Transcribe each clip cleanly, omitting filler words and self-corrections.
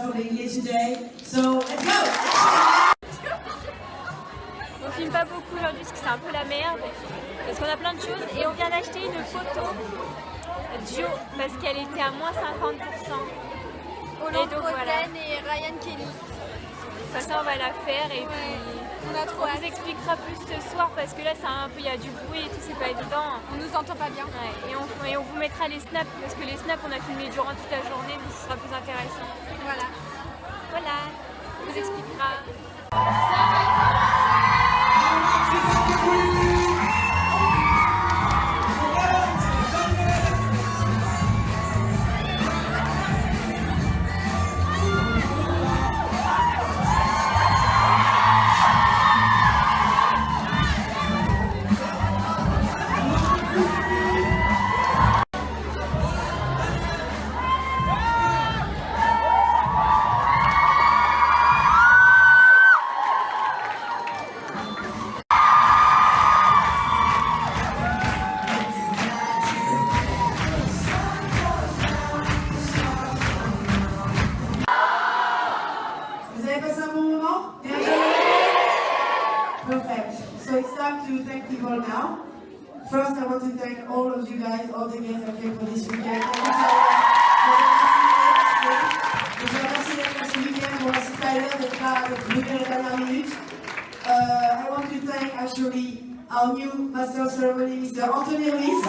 for being here today. So let's go! On filme pas beaucoup aujourd'hui parce que c'est un peu la merde, parce qu'on a plein de choses et on vient d'acheter une photo duo parce qu'elle était à moins 50%. Holland donc, voilà. et Ryan Kelly. De toute façon on va la faire et puis on vous expliquera plus ce soir parce que là il y a du bruit et tout, c'est pas évident. On nous entend pas bien. Ouais, et on vous mettra les snaps parce que les snaps on a filmé durant toute la journée donc ce sera plus intéressant. Voilà. Voilà, on vous expliquera. Perfect. So it's time to thank people now. First, I want to thank all of you guys, all the guests that came for this weekend. I want to thank actually our new Master of Ceremony, Mr. Anthony Ruiz,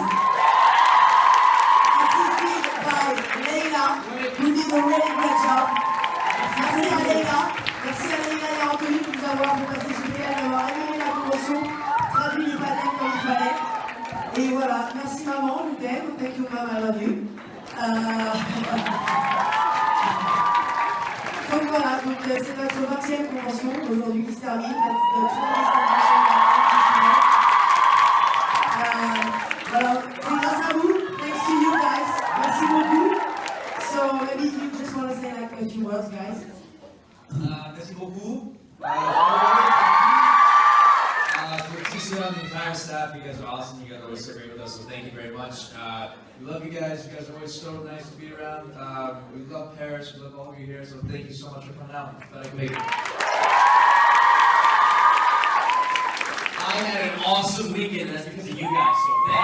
assisted by Leila, who did a really great job. Merci à Leila. Merci à Leila et à Anthony de nous avoir fait passer ce week-end, d'avoir animé la convention, traduit l'italien comme il fallait. Et voilà, merci maman, je t'aime. Thank you mom, I love you. Donc voilà, c'est notre 20e convention aujourd'hui qui se termine. Voilà, c'est grâce à vous. Thanks to you guys. Merci beaucoup. So maybe you just want to say like a few words, guys. Merci beaucoup. For TCL and the entire staff, you guys are awesome. You guys are always so great with us, so thank you very much. We love you guys. You guys are always so nice to be around. We love Paris. We love all of you here, so thank you so much for coming out. Glad I could make it. I had an awesome weekend, and that's because of you guys, so thank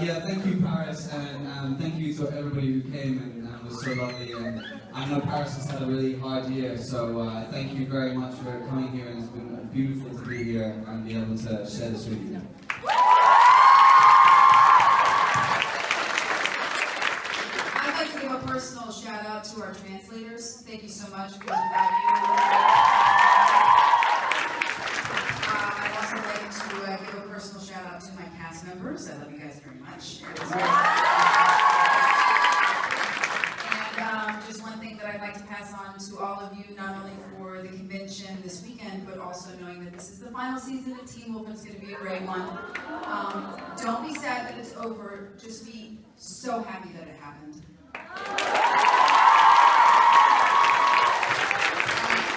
you. Yeah, thank you, Paris, and thank you to everybody who came and was so lovely. And I know Paris has had a really hard year, so thank you very much for coming here, and it's been beautiful to be here and be able to share this with you. I'd like to give a personal shout out to our translators. Thank you so much, because without you, I'd also like to give a personal shout out to my cast members. I love you guys very much. And just one thing that I'd like to pass on to all of you, not only for the convention this weekend, but also knowing that this is the final season of Teen Wolf and it's going to be a great one. Don't be sad that it's over. Just be so happy that it happened.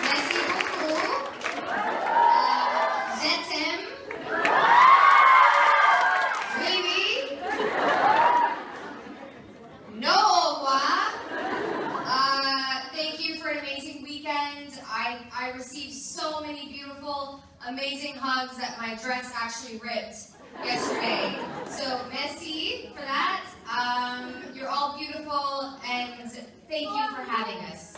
Merci beaucoup. Je t'aime. Oui, oui. No au revoir. Thank you for an amazing weekend. I received so many beautiful, amazing hugs that my dress actually ripped yesterday. So merci for that. You're all beautiful, and thank you for having us.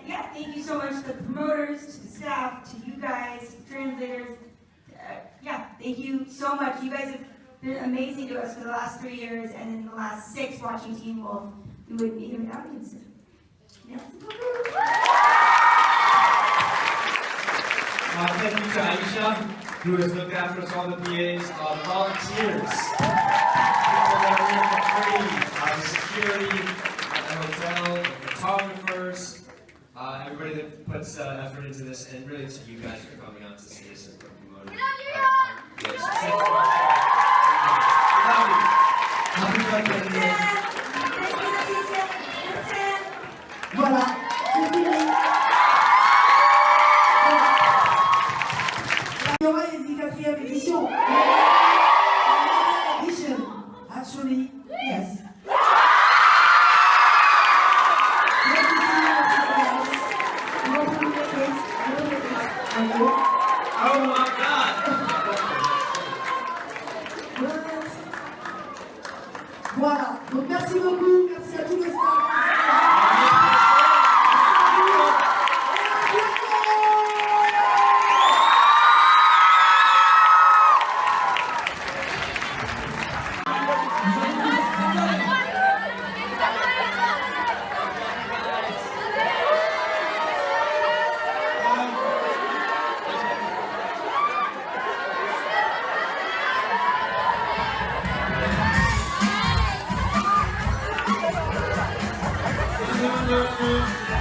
Yeah, thank you so much to the promoters, to the staff, to you guys, translators. Yeah, thank you so much. You guys have been amazing to us for the last 3 years, and in the last 6 watching Teen Wolf, we wouldn't be here without you. So, Thank you to Aisha, who has looked after us, all the PAs, the volunteers, people that are here for free, the security at the hotel, the photographers, everybody that puts effort into this, and really to you guys for coming out to see us and promoting. We love you! Yes, thank you. We love you. Happy birthday. Voilà.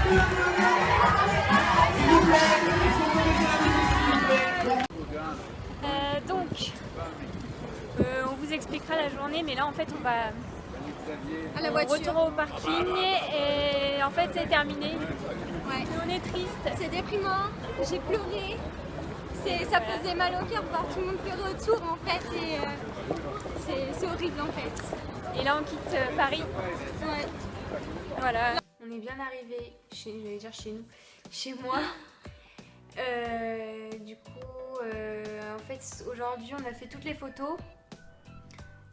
S'il vous plaît, est-ce qu'on peut laisser la musique, s'il vous plaît? Donc, on vous expliquera la journée, mais là en fait on va À la voiture. retourner au parking et en fait c'est terminé. Ouais. On est triste. C'est déprimant, j'ai pleuré. Ça faisait mal au cœur de voir tout le monde pleurer autour en fait et c'est horrible en fait. Et là on quitte Paris. Ouais. Voilà. On est bien arrivé chez moi. Du coup, en fait aujourd'hui on a fait toutes les photos.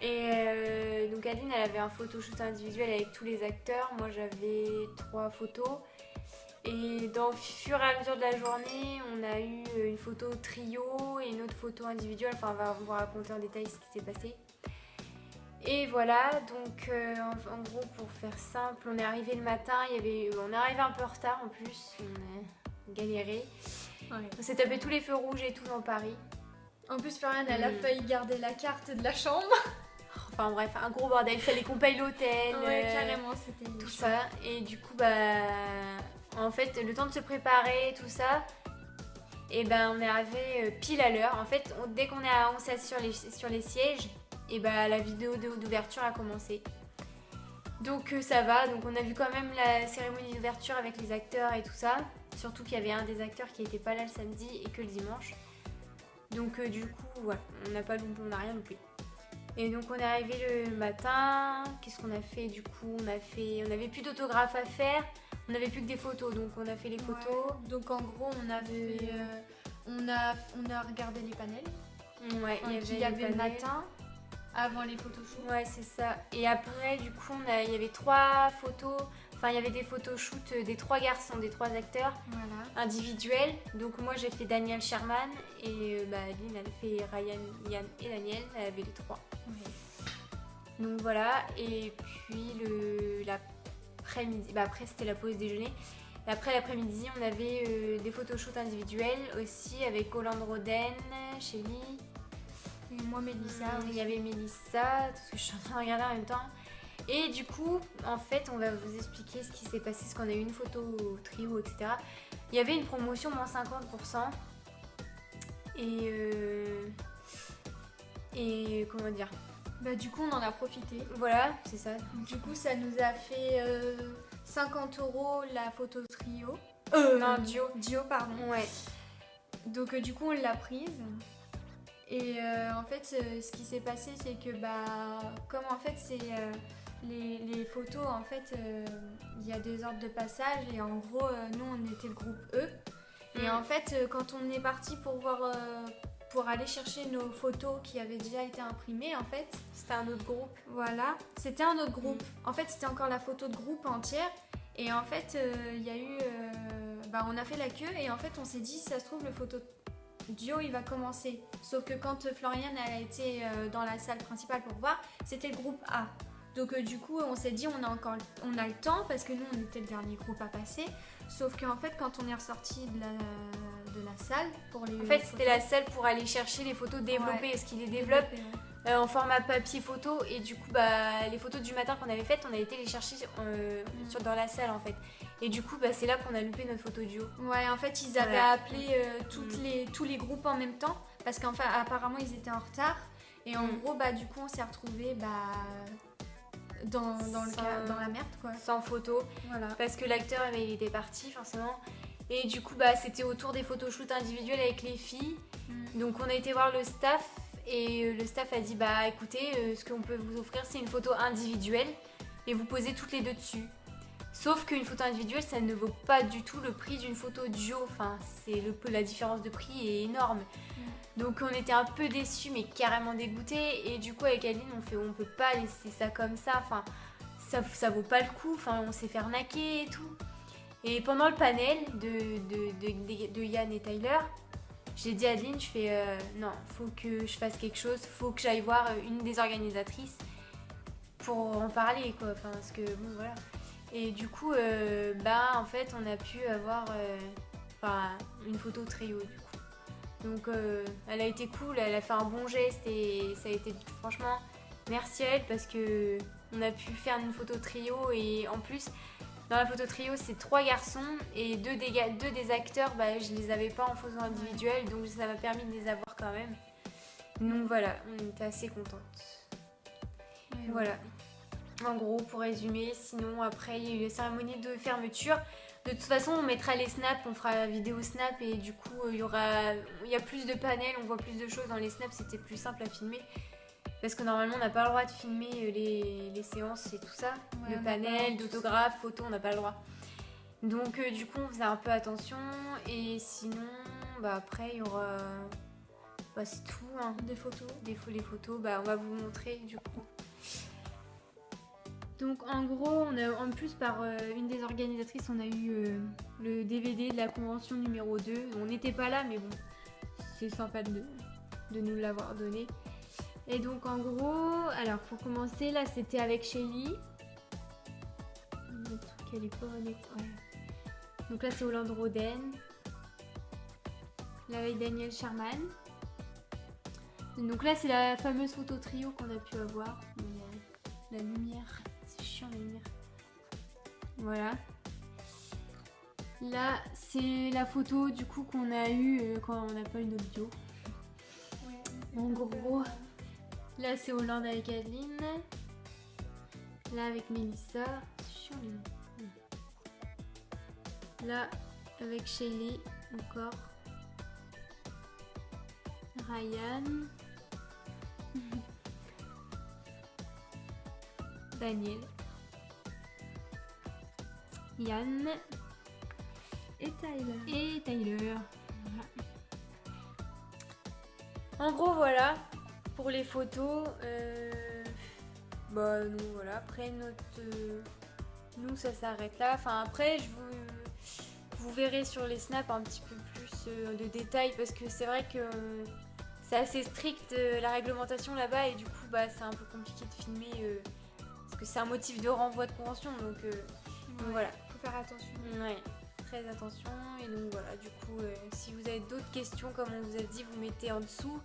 Et donc Aline elle avait un photoshoot individuel avec tous les acteurs. Moi j'avais 3 photos. Et dans le fur et à mesure de la journée, on a eu une photo trio et une autre photo individuelle. Enfin, on va vous raconter en détail ce qui s'est passé. Et voilà, donc en gros, pour faire simple, on est arrivé le matin. On est arrivé un peu en retard en plus. On a galéré. Ouais. On s'est tapé tous les feux rouges et tout dans Paris. En plus, Floriane, elle a failli garder la carte de la chambre. Enfin bref, un gros bordel. Il fallait qu'on paye l'hôtel. Ouais, carrément, c'était tout ça. Et du coup, en fait, le temps de se préparer, tout ça, et on est arrivé pile à l'heure. En fait, dès qu'on s'est assis sur les sièges, et la vidéo d'ouverture a commencé. Donc ça va, donc on a vu quand même la cérémonie d'ouverture avec les acteurs et tout ça. Surtout qu'il y avait un des acteurs qui n'était pas là le samedi et que le dimanche. Donc du coup, voilà, on n'a rien loupé. Et donc on est arrivé le matin. Qu'est-ce qu'on a fait du coup? On n'avait plus d'autographes à faire. On n'avait plus que des photos, donc on a fait les photos. Ouais. Donc en gros, on a regardé les panels. Ouais, il y avait le matin, avant les photoshoots. Ouais, c'est ça. Et après, du coup, il y avait 3 photos. Enfin, il y avait des photoshoots des 3 garçons, des 3 acteurs individuels. Donc moi, j'ai fait Daniel Sherman et Aline, elle a fait Ryan, Yann et Daniel. Elle avait les 3. Ouais. Donc voilà. Et puis l'après-midi, après c'était la pause déjeuner. Et après l'après-midi, on avait des photoshoots individuels aussi avec Hollande Roden, Shelly. Et moi, Mélissa. Il y avait Mélissa, tout ce que je suis en train de regarder en même temps. Et du coup, en fait, on va vous expliquer ce qui s'est passé, parce qu'on a eu une photo trio, etc. Il y avait une promotion moins 50%. Et comment dire? Du coup, on en a profité. Voilà, c'est ça. Du coup, ça nous a fait 50 € la photo trio. Non, duo. Duo, pardon. Ouais. Donc du coup, on l'a prise. Et en fait, ce qui s'est passé, c'est que comme en fait, c'est les photos, en fait, il y a des ordres de passage. Et en gros, nous, on était le groupe E. Et en fait, quand on est parti pour aller chercher nos photos qui avaient déjà été imprimées, en fait, c'était un autre groupe. Voilà, c'était un autre groupe. En fait, c'était encore la photo de groupe entière. Et en fait, il y a eu... on a fait la queue et en fait, on s'est dit, ça se trouve, le photo duo, il va commencer. Sauf que quand Floriane a été dans la salle principale pour voir, c'était le groupe A. Donc du coup, on s'est dit, on a le temps parce que nous, on était le dernier groupe à passer. Sauf qu'en fait, quand on est ressorti de la salle pour les... En fait, c'était la salle pour aller chercher les photos développées, parce qu'ils les développent en format papier photo. Et du coup, les photos du matin qu'on avait faites, on a été les chercher dans la salle en fait. Et du coup, c'est là qu'on a loupé notre photo duo. Ouais, en fait, ils avaient appelé tous les groupes en même temps, parce qu'enfin, apparemment, ils étaient en retard. Et en gros, du coup, on s'est retrouvés dans la merde, quoi. Sans photo. Voilà. Parce que l'acteur, il était parti, forcément. Et du coup, c'était autour des photoshoots individuels avec les filles. Donc, on a été voir le staff. Et le staff a dit, écoutez, ce qu'on peut vous offrir, c'est une photo individuelle. Et vous posez toutes les deux dessus. Sauf qu'une photo individuelle, ça ne vaut pas du tout le prix d'une photo duo. Enfin, la différence de prix est énorme. Donc on était un peu déçus, mais carrément dégoûtés. Et du coup, avec Aline, on peut pas laisser ça comme ça. Enfin, ça vaut pas le coup. Enfin, on s'est fait arnaquer et tout. Et pendant le panel de Yann et Tyler, j'ai dit à Aline, je fais non, faut que je fasse quelque chose. Faut que j'aille voir une des organisatrices pour en parler, quoi. Enfin, parce que bon, voilà. Et du coup, en fait, on a pu avoir une photo trio, du coup. Donc, elle a été cool, elle a fait un bon geste et ça a été, franchement, merci à elle parce que on a pu faire une photo trio et en plus, Dans la photo trio, c'est 3 garçons et 2 des acteurs, bah, je les avais pas en photo individuelle, donc ça m'a permis de les avoir quand même. Donc voilà, on était assez contentes. Ouais, Voilà. En gros, pour résumer, sinon après il y a eu la cérémonie de fermeture. De toute façon, on mettra les snaps, on fera la vidéo snap et du coup, il y a plus de panels, on voit plus de choses dans les snaps, c'était plus simple à filmer. Parce que normalement, on n'a pas le droit de filmer les séances et tout ça. Ouais, Le on n'a panel, pas d'autographe, photo, on n'a pas le droit. Donc du coup, on faisait un peu attention. Et sinon, bah, après, il y aura... Bah, c'est tout. Hein. Des photos. Les photos, bah, on va vous montrer du coup. Donc en gros, en plus par une des organisatrices, on a eu le DVD de la convention numéro 2. On n'était pas là, mais bon, c'est sympa de nous l'avoir donné. Et donc en gros, alors pour commencer, là c'était avec Shelly. Le truc, elle est pas honnête. Ouais. Donc là c'est Hollande Roden. Là avec Daniel Sherman. Donc là c'est la fameuse photo trio qu'on a pu avoir. La lumière, c'est chiant la lumière. Voilà. Là c'est la photo du coup qu'on a eu quand on n'a pas eu notre duo. En gros. Là c'est Hollande avec Adeline. Là avec Mélissa. C'est chiant les... Là avec Shelly encore. Ryan. Daniel. Yann. Et Tyler. Et Tyler. Voilà. En gros voilà. Pour les photos, bah nous voilà, après nous ça s'arrête là. Enfin après vous verrez sur les snaps un petit peu plus de détails parce que c'est vrai que c'est assez strict la réglementation là-bas et du coup bah c'est un peu compliqué de filmer parce que c'est un motif de renvoi de convention donc voilà. Faut faire attention. Ouais, très attention et donc voilà du coup si vous avez d'autres questions comme on vous a dit vous mettez en dessous.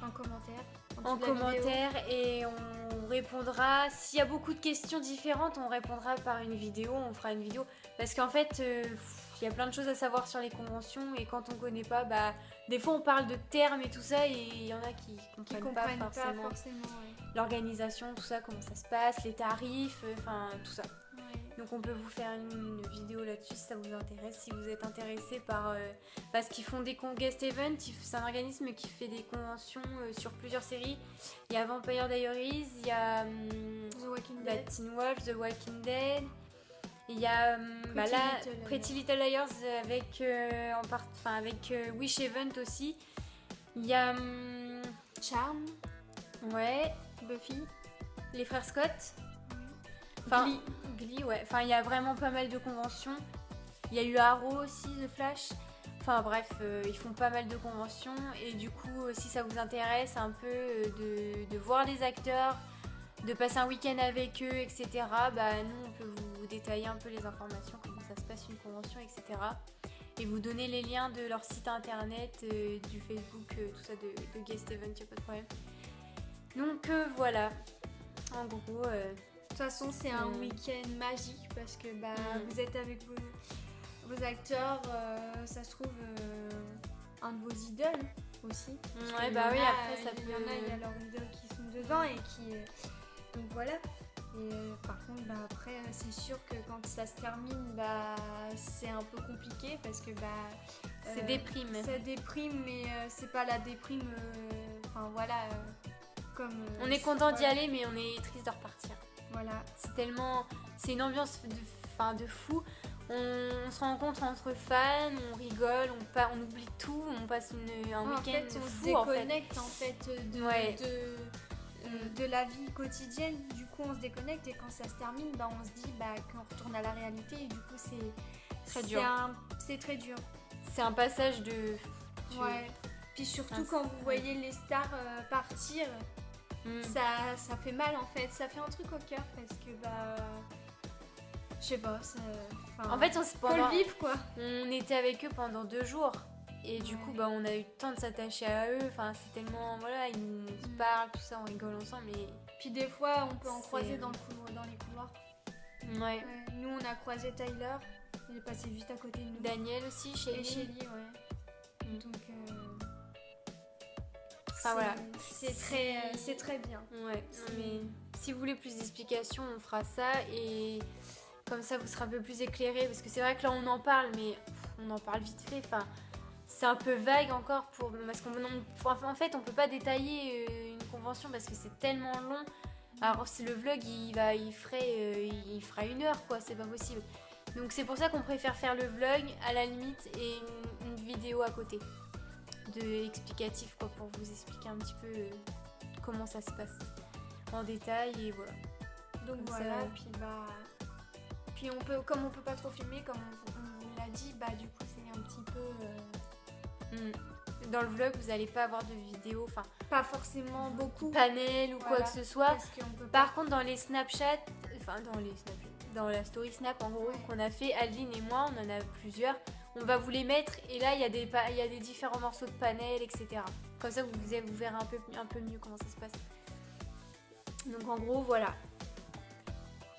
En commentaire. En commentaire et on répondra. S'il y a beaucoup de questions différentes, on répondra par une vidéo, on fera une vidéo. Parce qu'en fait, il y a plein de choses à savoir sur les conventions et quand on connaît pas, bah, des fois on parle de termes et tout ça et il y en a qui comprennent pas forcément, ouais. l'organisation, tout ça, comment ça se passe, les tarifs, enfin tout ça. Ouais. Donc on peut vous faire une vidéo là-dessus si ça vous intéresse, si vous êtes intéressé par... parce qu'ils font des guest events, c'est un organisme qui fait des conventions sur plusieurs séries. Il y a Vampire Diaries, il y a The Walking Dead. Teen Wolf, The Walking Dead. Il y a Pretty Little Liars avec, avec Wish Event aussi. Il y a Charm. Ouais, Buffy. les frères Scott. Glee, ouais. Enfin, il y a vraiment pas mal de conventions. Il y a eu Arrow aussi, The Flash. Enfin bref, ils font pas mal de conventions. Et du coup, si ça vous intéresse un peu de voir les acteurs, de passer un week-end avec eux, etc., bah nous, on peut vous détailler un peu les informations, comment ça se passe une convention, etc. Et vous donner les liens de leur site internet, du Facebook, tout ça, de Guest Event, y a pas de problème. Donc voilà, en gros... De toute façon, c'est un week-end magique parce que bah, vous êtes avec vos acteurs, ça se trouve un de vos idoles aussi. Ouais, bah oui, après ça peut... Il y en a, il y a leurs idoles qui sont dedans et qui... donc voilà. Et par contre, bah, après, c'est sûr que quand ça se termine, bah, c'est un peu compliqué parce que bah, c'est déprime. Ça déprime, mais c'est pas la déprime... Enfin voilà, comme... on est content d'y aller, mais on est triste de repartir. Voilà. C'est une ambiance de fou. On se rencontre entre fans, on rigole, on oublie tout, on passe un week-end on fou. Se déconnecte en fait de la vie quotidienne. Du coup, on se déconnecte et quand ça se termine, bah, on se dit qu'on retourne à la réalité et du coup, c'est très dur. C'est très dur. C'est un passage de... Ouais. Puis surtout quand vous voyez les stars partir. Ça fait mal en fait, ça fait un truc au cœur parce que bah je sais pas, en fait faut le vivre quoi. On était avec eux pendant 2 jours et du coup bah on a eu le temps de s'attacher à eux, enfin c'est tellement voilà, ils nous parlent tout ça, on rigole ensemble et puis des fois on peut en croiser dans les couloirs. Ouais. Ouais, nous, on a croisé Tyler. Il est passé juste à côté de nous. Daniel aussi, chez Et lui. Shelly, ouais. Mm. Donc, Enfin, voilà. c'est très bien. Ouais, non, mais si vous voulez plus d'explications, on fera ça et comme ça vous serez un peu plus éclairé parce que c'est vrai que là on en parle, mais on en parle vite fait. Enfin, c'est un peu vague encore parce en fait on peut pas détailler une convention parce que c'est tellement long. Alors si le vlog il fera 1 heure quoi, c'est pas possible. Donc c'est pour ça qu'on préfère faire le vlog à la limite et une vidéo à côté de explicatif quoi pour vous expliquer un petit peu comment ça se passe en détail et voilà. Donc Comme voilà, ça. puis comme on peut pas trop filmer, comme on vous l'a dit, bah du coup c'est un petit peu Dans le vlog vous allez pas avoir de vidéo, enfin pas forcément beaucoup. panel ou quoi Voilà, que ce soit. Parce qu'on peut pas. Par contre dans les Snapchat, dans la story Snap en gros qu'on a fait, Adeline et moi, on en a plusieurs. On va vous les mettre et là il y a des différents morceaux de panel, etc. Comme ça vous verrez un peu mieux comment ça se passe. Donc en gros voilà.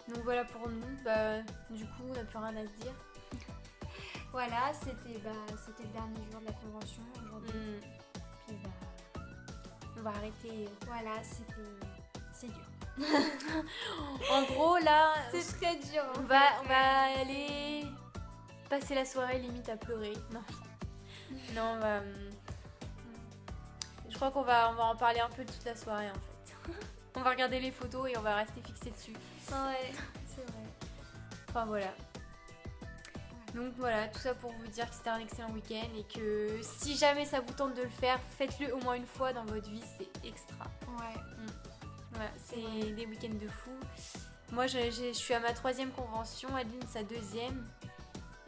Donc voilà pour nous. Bah, du coup on n'a plus rien à se dire. Voilà, c'était le dernier jour de la convention aujourd'hui. Puis bah, On va arrêter. voilà, c'est dur. En gros là, C'est très dur. on va aller passer la soirée limite à pleurer. Non, je crois qu'on va en parler un peu toute la soirée en fait. On va regarder les photos et on va rester fixé dessus. Ouais, c'est vrai. Enfin voilà. Donc voilà, tout ça pour vous dire que c'était un excellent week-end et que si jamais ça vous tente de le faire, faites-le au moins une fois dans votre vie, c'est extra. Ouais. Voilà, c'est des week-ends de fou. Moi je suis à ma 3e convention, Adeline sa 2e.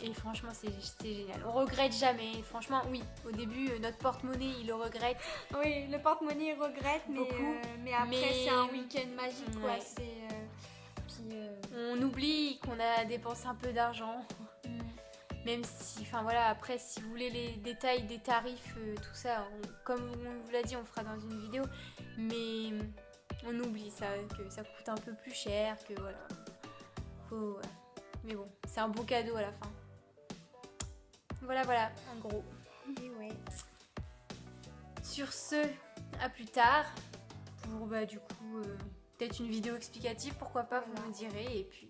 Et franchement c'est génial. On regrette jamais. Franchement oui, au début notre porte-monnaie il le regrette. Oui, le porte-monnaie il regrette, Beaucoup, mais après mais- c'est un week-end magique quoi. Ouais. Puis On oublie qu'on a dépensé un peu d'argent. Même si, enfin voilà, après si vous voulez les détails des tarifs, tout ça, comme on vous l'a dit, on fera dans une vidéo. Mais on oublie ça, que ça coûte un peu plus cher, que voilà. Voilà. Mais bon, c'est un beau cadeau à la fin. Voilà, en gros. et ouais. Sur ce, à plus tard. Pour bah du coup, peut-être une vidéo explicative, pourquoi pas, vous me direz. Et puis,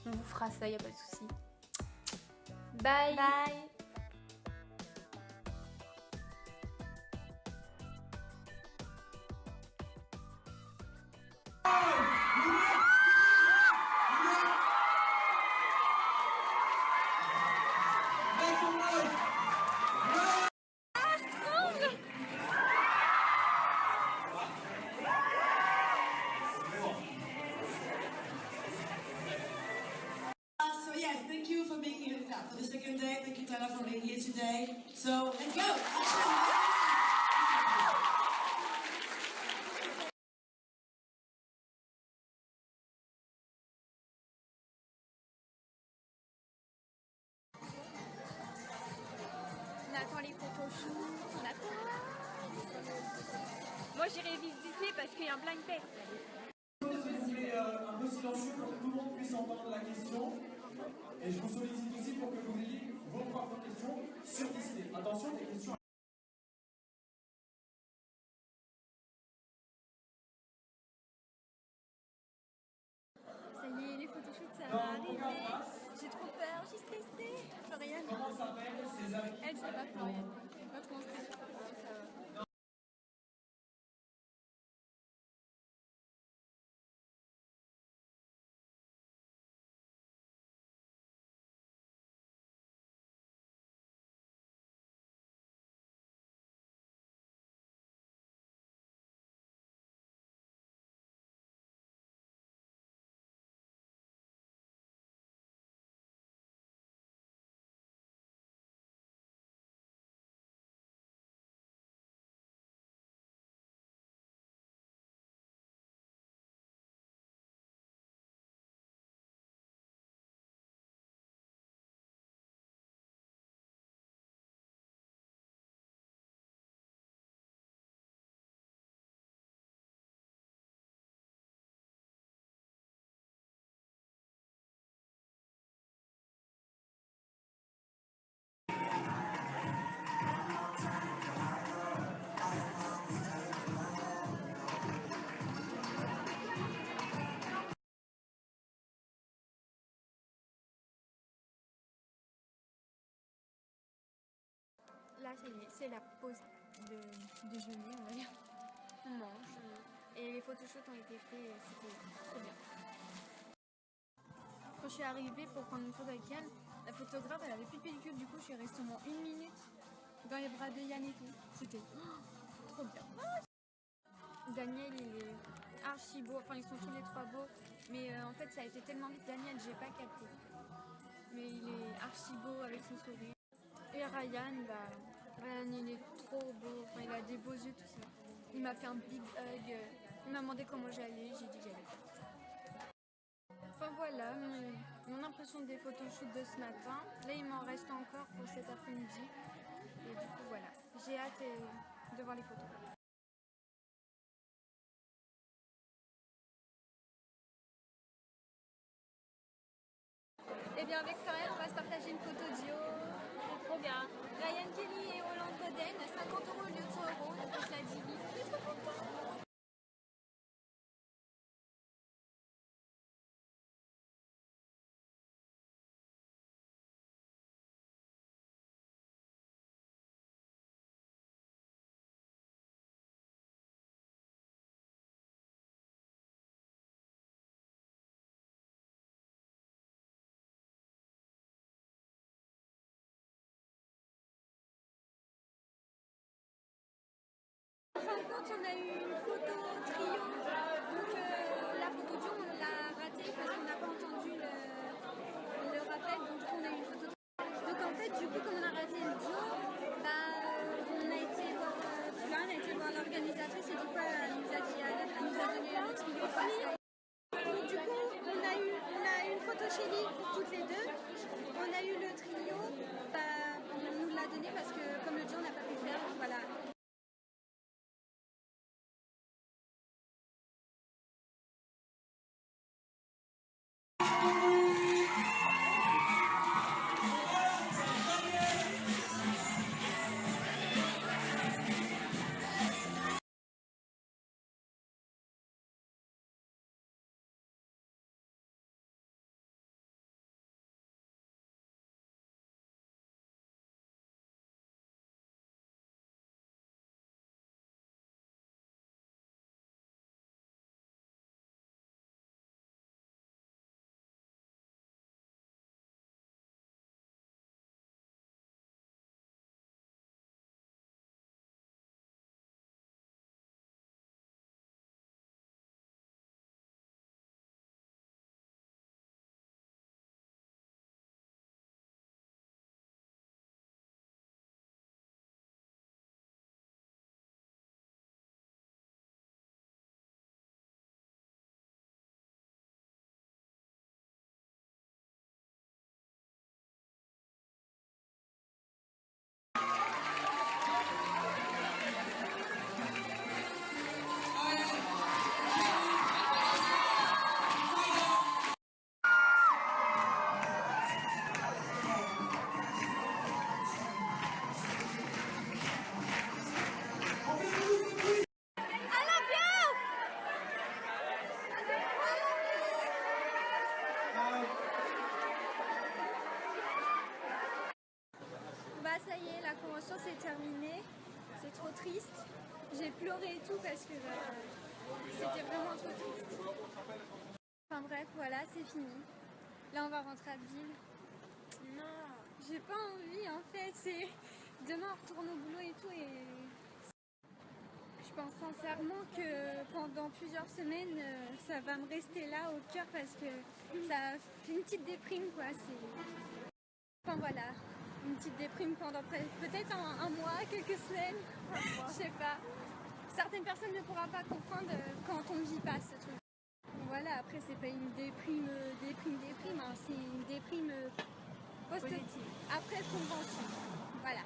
on vous fera ça, y a pas de souci. Bye. Bye. So yes, thank you for being here for the second day. Thank you, Tyler, for being here today. So let's go. On attend les photoshoots, on attend. Moi j'irai vite Disney parce qu'il y a un blind test. Si vous voulez un peu silencieux pour que tout le monde puisse entendre la question. Et je vous sollicite aussi pour que vous ayez vos propres questions sur Disney. Attention, les questions. Ça y est, les photoshoots ça va arriver. J'ai trop peur, je suis stressée. Floriane. Comment s'appellent ces amis? Elle c'est pas Floriane. Pas trop stressée. là, ça y est, c'est la pause de déjeuner, on va dire. On mange. Et les photoshoots ont été faits, c'était trop bien. Quand je suis arrivée pour prendre une photo avec Yann, la photographe, elle avait plus de pellicule, du coup, je suis restée au moins 1 minute dans les bras de Yann et tout. C'était trop bien. Daniel, il est archi beau, enfin, ils sont tous les trois beaux, mais en fait, ça a été tellement vite, Daniel, j'ai pas capté. Mais il est archi beau avec son sourire. Et Ryan, Ryan il est trop beau, enfin, il a des beaux yeux, tout ça. Il m'a fait un big hug, il m'a demandé comment j'allais, j'ai dit que j'allais. Enfin voilà, mon impression des photoshoots de ce matin. Là, il m'en reste encore pour cet après-midi. Et du coup, voilà, j'ai hâte de voir les photos. Et bien avec Florian, on va se partager une photo duo. C'est trop bien. Ryan Kelly et Hollande Goden, 50 € au lieu de 100 €, donc je la divise. Je suis trop contente. En fin de compte, on a eu une photo trio, donc la photo duo on l'a ratée parce qu'on n'a pas entendu le rappel, donc on a eu une photo trio. Donc en fait, du coup, comme on a raté le duo, on a été voir l'organisatrice et du coup, elle nous a donné le trio. Donc du coup, on a eu une photo chez lui pour toutes les deux, on a eu le trio, on nous l'a donné parce que comme le duo on n'a pas pu le faire, donc voilà. Ça y est, la convention s'est terminée. C'est trop triste. J'ai pleuré et tout parce que c'était vraiment trop triste. Enfin bref, voilà, c'est fini. Là, on va rentrer à Ville. Non, j'ai pas envie en fait. Demain, on retourne au boulot et tout. Et je pense sincèrement que pendant plusieurs semaines, ça va me rester là au cœur parce que ça fait une petite déprime, quoi. Enfin voilà. Une petite déprime pendant peut-être un mois, quelques semaines, je sais pas. Certaines personnes ne pourront pas comprendre quand on ne vit pas ce truc. Voilà, après c'est pas une déprime, hein, c'est une déprime positive. Après convention. Voilà.